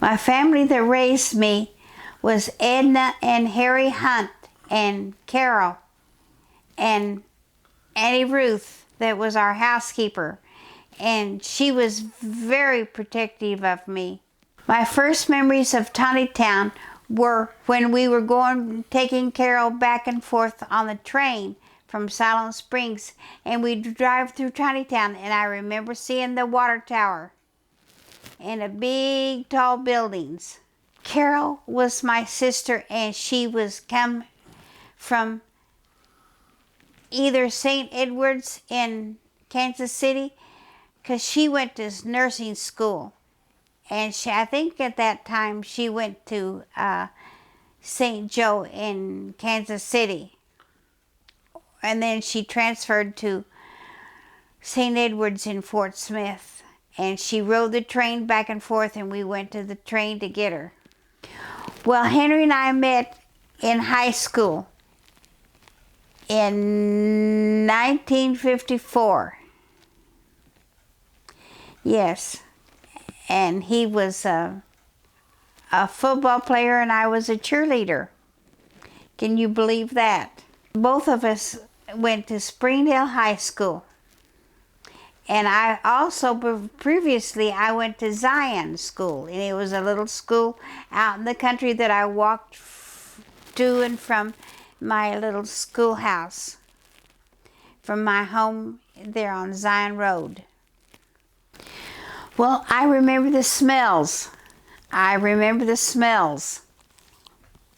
My family that raised me was Edna and Harry Hunt and Carol and Auntie Ruth, that was our housekeeper, and she was very protective of me. My first memories of Tontitown were when we were taking Carol back and forth on the train from Silent Springs, and we'd drive through Tontitown, and I remember seeing the water tower and the big tall buildings. Carol was my sister, and she was come from either St. Edward's in Kansas City, because she went to nursing school. And I think at that time she went to St. Joe in Kansas City. And then she transferred to St. Edward's in Fort Smith. And she rode the train back and forth, and we went to the train to get her. Well, Henry and I met in high school in 1954. Yes. And he was a football player, and I was a cheerleader. Can you believe that? Both of us went to Springdale High School. And I also, previously, I went to Zion School. And it was a little school out in the country that I walked to and from my little schoolhouse, from my home there on Zion Road. Well, I remember the smells. I remember the smells.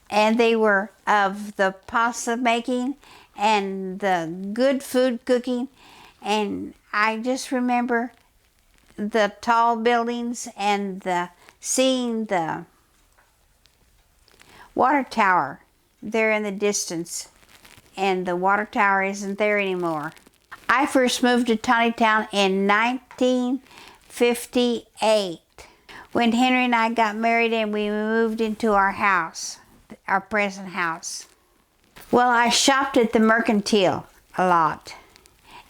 And they were of the pasta making and the good food cooking. And I just remember the tall buildings and seeing the water tower there in the distance. And the water tower isn't there anymore. I first moved to Tontitown in 1958, when Henry and I got married and we moved into our house, our present house. Well, I shopped at the Mercantile a lot,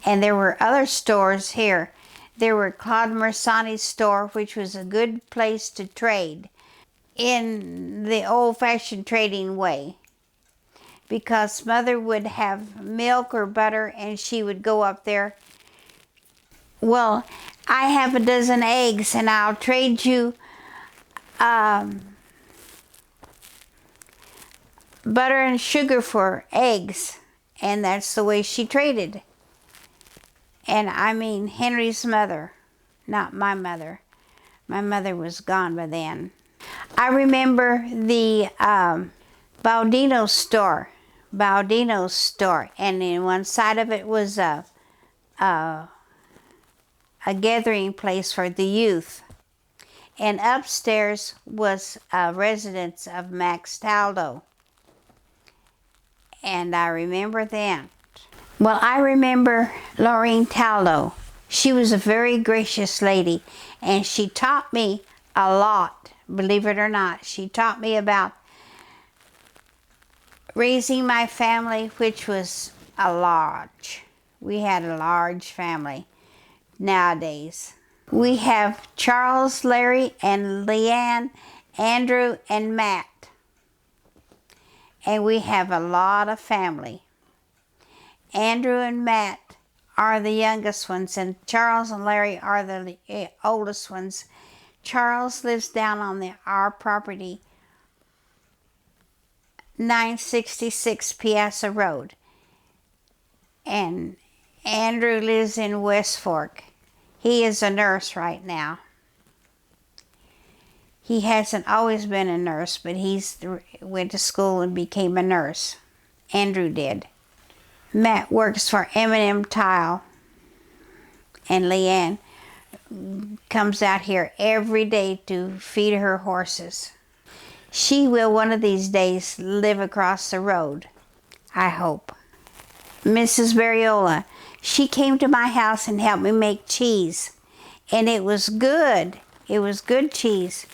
and there were other stores here. There were Claude Mersani's store, which was a good place to trade in the old-fashioned trading way, because Mother would have milk or butter and she would go up there. Well, I have a dozen eggs and I'll trade you butter and sugar for eggs. And that's the way she traded. And I mean Henry's mother, not my mother. My mother was gone by then. I remember the Baudino's store. And in one side of it was a gathering place for the youth. And upstairs was a residence of Max Taldo. And I remember that. Well, I remember Laureen Taldo. She was a very gracious lady, and she taught me a lot, believe it or not. She taught me about raising my family, which was large. We had a large family. Nowadays, we have Charles, Larry, and Leanne, Andrew, and Matt. And we have a lot of family. Andrew and Matt are the youngest ones, and Charles and Larry are the oldest ones. Charles lives down on our property, 966 Piazza Road. And Andrew lives in West Fork. He is a nurse right now. He hasn't always been a nurse, but went to school and became a nurse. Andrew did. Matt works for M&M Tile, and Leanne comes out here every day to feed her horses. She will one of these days live across the road, I hope. Mrs. Variola, she came to my house and helped me make cheese, and it was good. It was good cheese.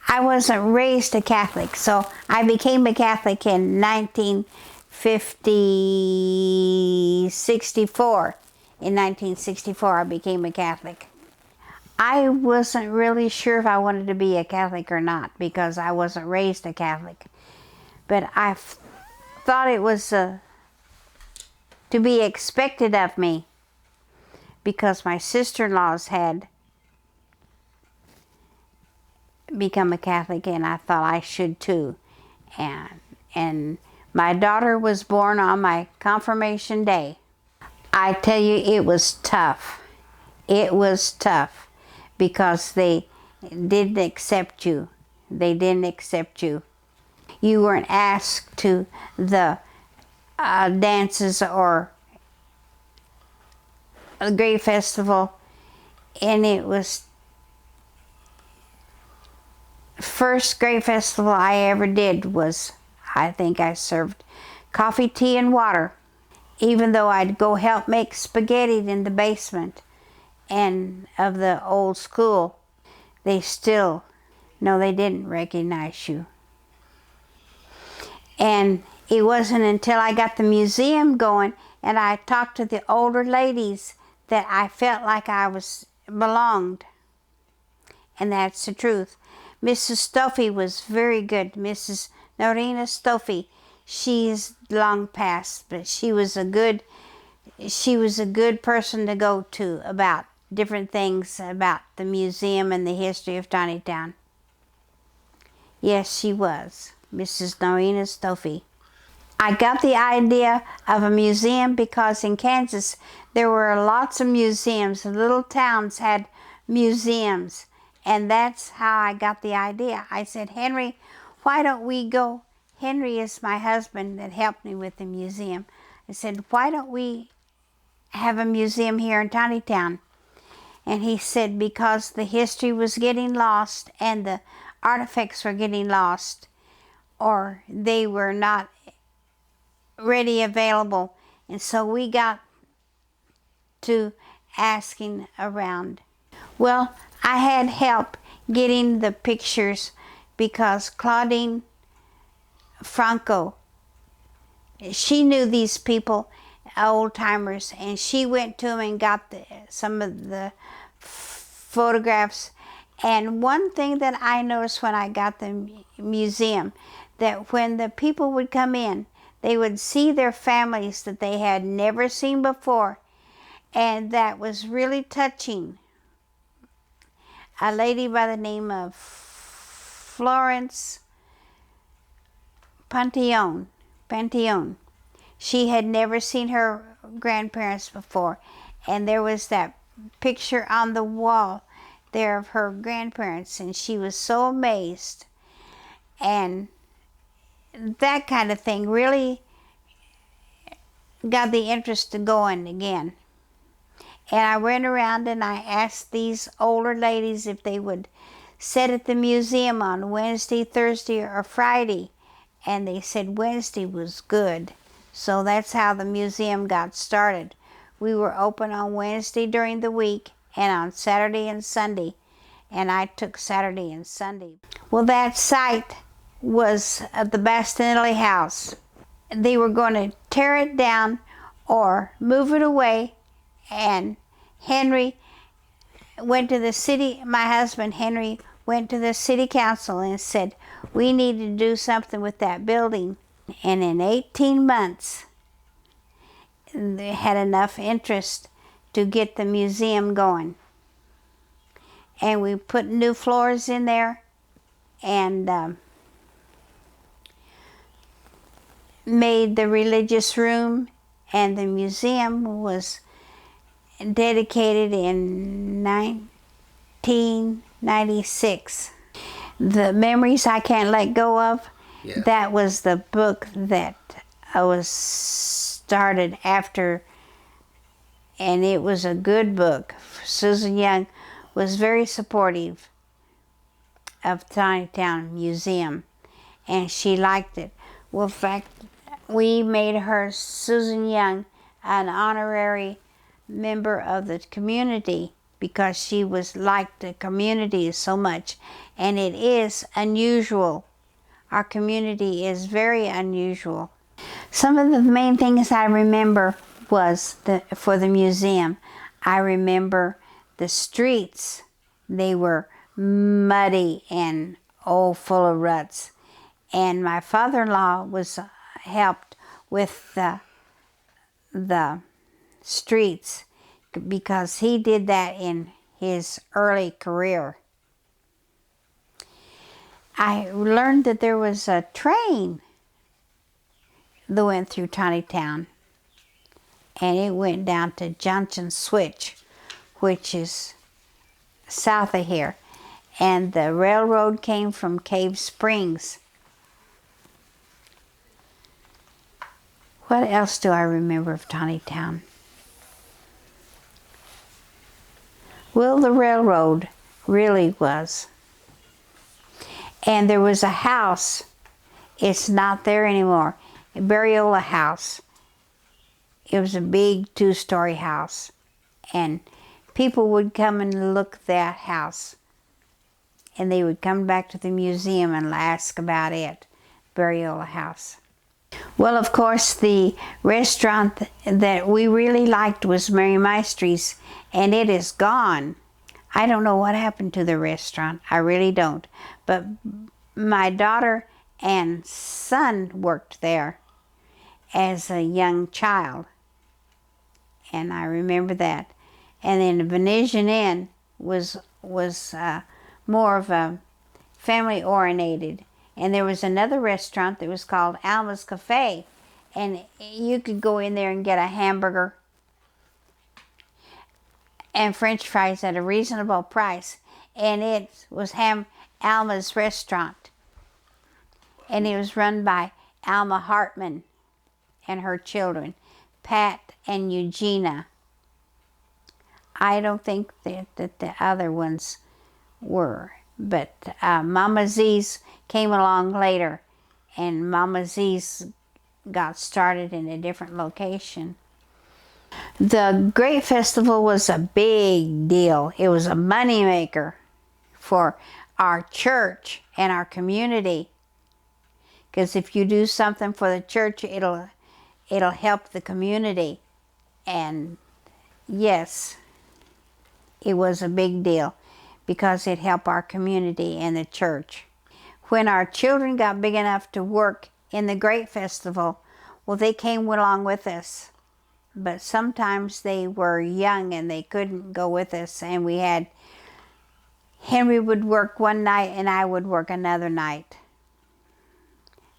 I wasn't raised a Catholic, so I became a Catholic in 1964. In 1964, I became a Catholic. I wasn't really sure if I wanted to be a Catholic or not because I wasn't raised a Catholic. But I thought it was to be expected of me because my sister-in-laws had become a Catholic, and I thought I should too. And my daughter was born on my confirmation day. I tell you, it was tough. It was tough because they didn't accept you. They didn't accept you. You weren't asked to the dances or a great festival, and it was first great festival I ever did was, I think I served coffee, tea, and water. Even though I'd go help make spaghetti in the basement and of the old school, they still, no, they didn't recognize you. And it wasn't until I got the museum going and I talked to the older ladies that I felt like I belonged. And that's the truth. Mrs. Stoffy was very good. Mrs. Norina Stoffy, she's long past, but she was a good person to go to about different things about the museum and the history of Tontitown. Yes, she was, Mrs. Norina Stoffy. I got the idea of a museum because in Kansas there were lots of museums. Little towns had museums. And that's how I got the idea. I said, Henry, why don't we go? Henry is my husband that helped me with the museum. I said, why don't we have a museum here in Tontitown? And he said, because the history was getting lost and the artifacts were getting lost, or they were not ready available. And so we got to asking around. Well, I had help getting the pictures because Claudine Franco, she knew these people, old-timers, and she went to them and got some of the photographs. And one thing that I noticed when I got the museum, that when the people would come in, they would see their families that they had never seen before, and that was really touching. A lady by the name of Florence Panteon. She had never seen her grandparents before, and there was that picture on the wall there of her grandparents, and she was so amazed. And that kind of thing really got the interest going again. And I went around and I asked these older ladies if they would sit at the museum on Wednesday, Thursday, or Friday. And they said Wednesday was good. So that's how the museum got started. We were open on Wednesday during the week and on Saturday and Sunday. And I took Saturday and Sunday. Well, that site was at the Bastinelli house. They were going to tear it down or move it away. And Henry went to the city, my husband Henry went to the city council and said, we need to do something with that building. And in 18 months, they had enough interest to get the museum going. And we put new floors in there and made the religious room, and the museum was dedicated in 1996. The Memories I Can't Let Go Of, that was the book that was started after, and it was a good book. Susan Young was very supportive of Tontitown Museum, and she liked it. Well, in fact, we made her, Susan Young, an honorary member of the community because she liked the community so much, and it is unusual. Our community is very unusual. Some of the main things I remember was for the museum. I remember the streets they were muddy and full of ruts. And my father-in-law was helped with the streets because he did that in his early career. I learned that there was a train that went through Tontitown, and it went down to Junction Switch, which is south of here. And the railroad came from Cave Springs. What else do I remember of Tontitown? Well, the railroad really was. And there was a house. It's not there anymore. A Barriola house. It was a big 2-story house. And people would come and look at that house. And they would come back to the museum and ask about it. Barriola house. Well, of course, the restaurant that we really liked was Mary Maestry's, and it is gone. I don't know what happened to the restaurant. I really don't. But my daughter and son worked there as a young child, and I remember that. And then the Venetian Inn was more of a family-oriented. And there was another restaurant that was called Alma's Cafe, and you could go in there and get a hamburger and French fries at a reasonable price. And it was Alma's restaurant, and it was run by Alma Hartman and her children, Pat and Eugenia. I don't think that the other ones were, but Mama Z's came along later, and Mama Z's got started in a different location. The Great Festival was a big deal. It was a moneymaker for our church and our community, because if you do something for the church, it'll help the community. And yes, it was a big deal because it helped our community and the church. When our children got big enough to work in the Great Festival, well, they came along with us. But sometimes they were young and they couldn't go with us, and we had Henry would work one night and I would work another night.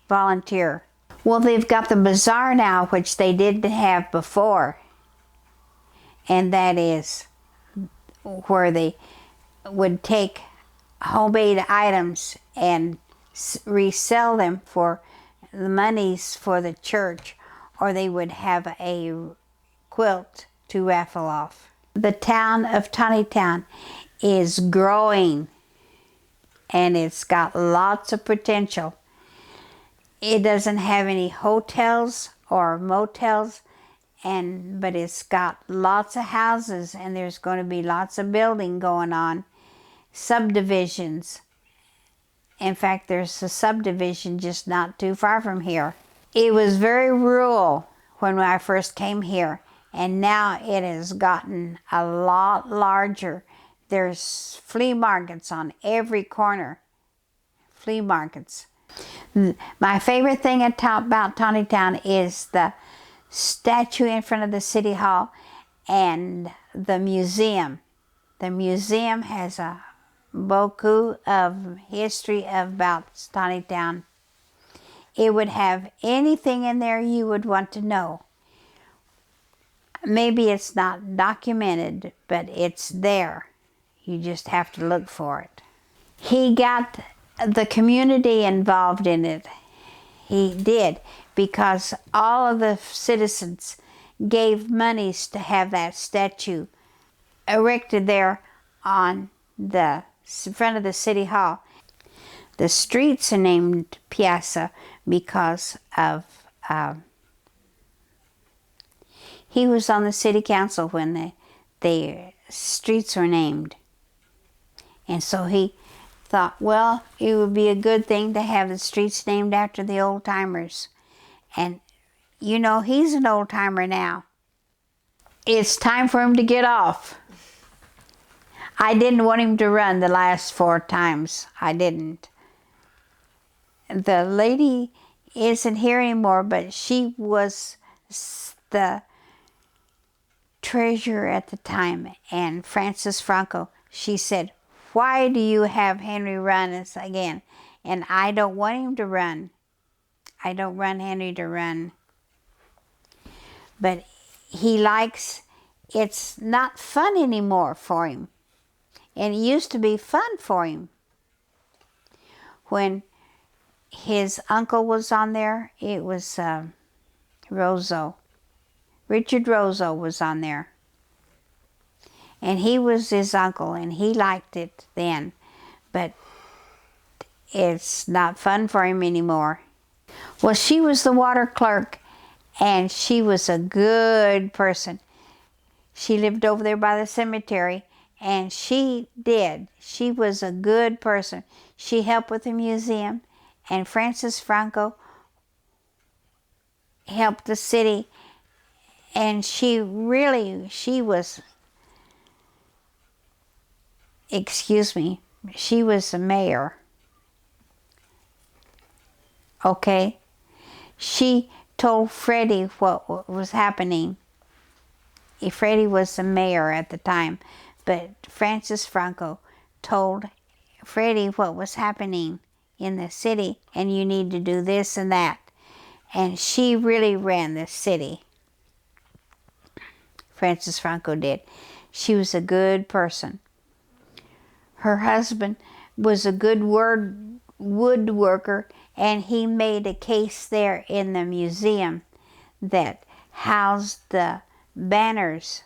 Volunteer. Well, they've got the bazaar now, which they didn't have before, and that is where they would take homemade items and resell them for the monies for the church, or they would have a quilt to raffle off. The town of Tontitown is growing, and it's got lots of potential. It doesn't have any hotels or motels, but it's got lots of houses, and there's going to be lots of building going on, subdivisions. In fact, there's a subdivision just not too far from here. It was very rural when I first came here, and now it has gotten a lot larger. There's flea markets on every corner. Flea markets. My favorite thing about Tontitown is the statue in front of the City Hall and the museum. The museum has a beaucoup of history about Tontitown. It would have anything in there you would want to know. Maybe it's not documented, but it's there. You just have to look for it. He got the community involved in it. He did, because all of the citizens gave monies to have that statue erected there on the front of the City Hall. The streets are named Piazza because of he was on the city council when the streets were named. And so he thought, well, it would be a good thing to have the streets named after the old-timers. And, you know, he's an old-timer now. It's time for him to get off. I didn't want him to run the last 4 times. I didn't. The lady isn't here anymore, but she was the treasurer at the time, and Francis Franco, she said, why do you have Henry run again? And I don't want him to run. I don't want Henry to run. But he likes, it's not fun anymore for him. And it used to be fun for him. When his uncle was on there, it was Rosso. Richard Rosso was on there. And he was his uncle, and he liked it then. But it's not fun for him anymore. Well, she was the water clerk, and she was a good person. She lived over there by the cemetery, and she was a good person. She helped with the museum, and Francis Franco helped the city, and she was, excuse me, she was the mayor. Okay? She told Freddie what was happening. Freddie was the mayor at the time, but Francis Franco told Freddie what was happening in the city, and you need to do this and that. And she really ran the city. Francis Franco did. She was a good person. Her husband was a good woodworker, and he made a case there in the museum that housed the banners